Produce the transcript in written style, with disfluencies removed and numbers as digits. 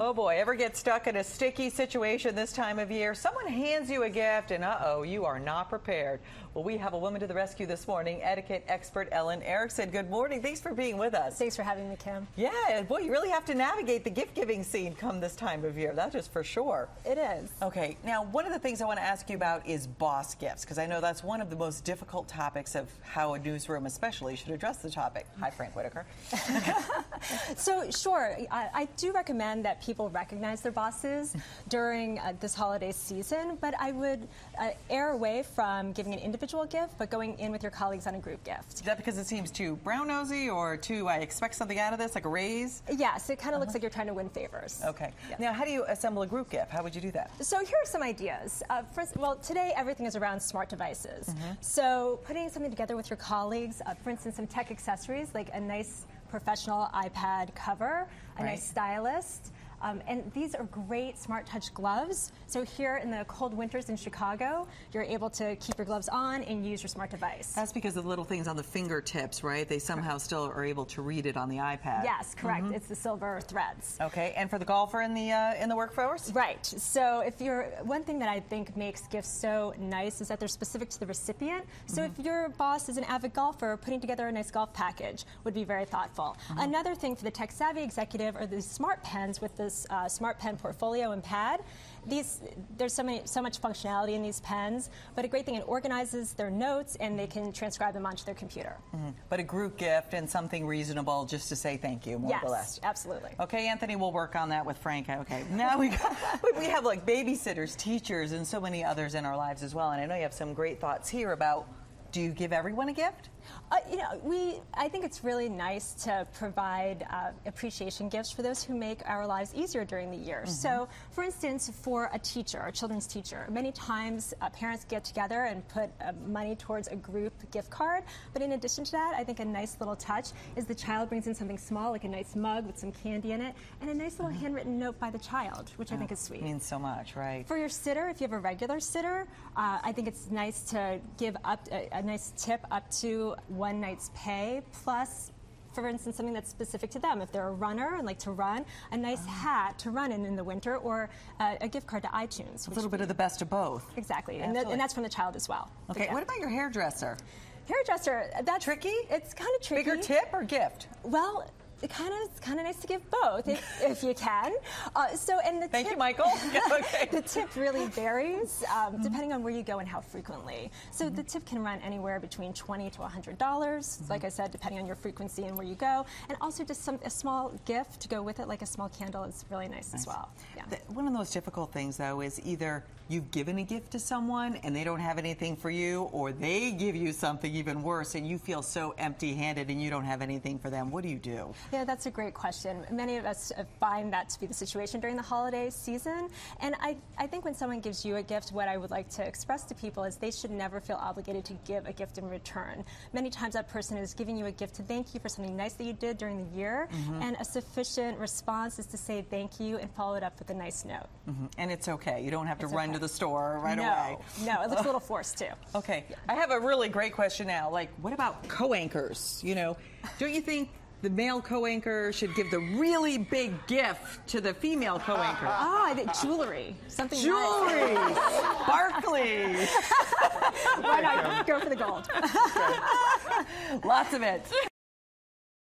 Oh boy, ever get stuck in a sticky situation this time of year? Someone hands you a gift and uh-oh, you are not prepared. Well, we have a woman to the rescue this morning, etiquette expert Ellen Ericson. Good morning. Thanks for being with us. Thanks for having me, Kim. Yeah, boy, you really have to navigate the gift-giving scene come this time of year. That's just for sure. It is. Okay, now one of the things I want to ask you about is boss gifts, because I know that's one of the most difficult topics of how a newsroom especially should address the topic. Hi, Frank Whitaker. So, sure, I do recommend that people recognize their bosses during this holiday season, but I would err away from giving an individual gift, but going in with your colleagues on a group gift. Is that because it seems too brown-nosy or too, I expect something out of this, like a raise? Yes, it kind of looks like you're trying to win favors. Okay. Yes. Now, how do you assemble a group gift? How would you do that? So here are some ideas. Well, today everything is around smart devices. So putting something together with your colleagues, for instance, some tech accessories like a nice professional iPad cover, a nice stylist. And these are great Smart Touch gloves. So here in the cold winters in Chicago, you're able to keep your gloves on and use your smart device. That's because of the little things on the fingertips, right? They somehow still are able to read it on the iPad. Yes, correct. It's the silver threads. Okay, and for the golfer in the workforce? Right. So if you're, one thing that I think makes gifts so nice is that they're specific to the recipient. So if your boss is an avid golfer, putting together a nice golf package would be very thoughtful. Another thing for the tech-savvy executive are the smart pens with this Smart Pen portfolio and pad. There's so much functionality in these pens, but a great thing, it organizes their notes and they can transcribe them onto their computer. But a group gift and something reasonable just to say thank you, more or less. Yes, absolutely. Okay, Anthony, we'll work on that with Frank. Okay, now we have like babysitters, teachers, and so many others in our lives as well. And I know you have some great thoughts here about, do you give everyone a gift? I think it's really nice to provide appreciation gifts for those who make our lives easier during the year. So, for instance, for a teacher, a children's teacher, many times parents get together and put money towards a group gift card. But in addition to that, I think a nice little touch is the child brings in something small, like a nice mug with some candy in it, and a nice little handwritten note by the child, which I think is sweet. It means so much, right? For your sitter, if you have a regular sitter, I think it's nice to give up a nice tip up to one night's pay, plus, for instance, something that's specific to them. If they're a runner and like to run, a nice hat to run in the winter, or a gift card to iTunes. A little bit of the best of both. Exactly, and that's from the child as well. Okay, what about your hairdresser? Hairdresser, that's tricky? It's kind of tricky. Bigger tip or gift? Well, it's kind of nice to give both if you can. Thank you, Michael. Okay. The tip really varies depending on where you go and how frequently. So the tip can run anywhere between $20 to $100, like I said, depending on your frequency and where you go. And also just a small gift to go with it, like a small candle, is really nice as well. Yeah. One of the most difficult things, though, is either you've given a gift to someone and they don't have anything for you, or they give you something even worse and you feel so empty-handed and you don't have anything for them. What do you do? Yeah, that's a great question. Many of us find that to be the situation during the holiday season. And I think when someone gives you a gift, what I would like to express to people is they should never feel obligated to give a gift in return. Many times that person is giving you a gift to thank you for something nice that you did during the year, and a sufficient response is to say thank you and follow it up with a nice note. And it's okay. You don't have to run to the store right away. No, it looks a little forced too. Okay, I have a really great question now. Like, what about co-anchors? You know, don't you think the male co-anchor should give the really big gift to the female co-anchor? Oh, I think jewelry. Something jewelry! Nice. Sparkly! Why not? Go for the gold. Lots of it.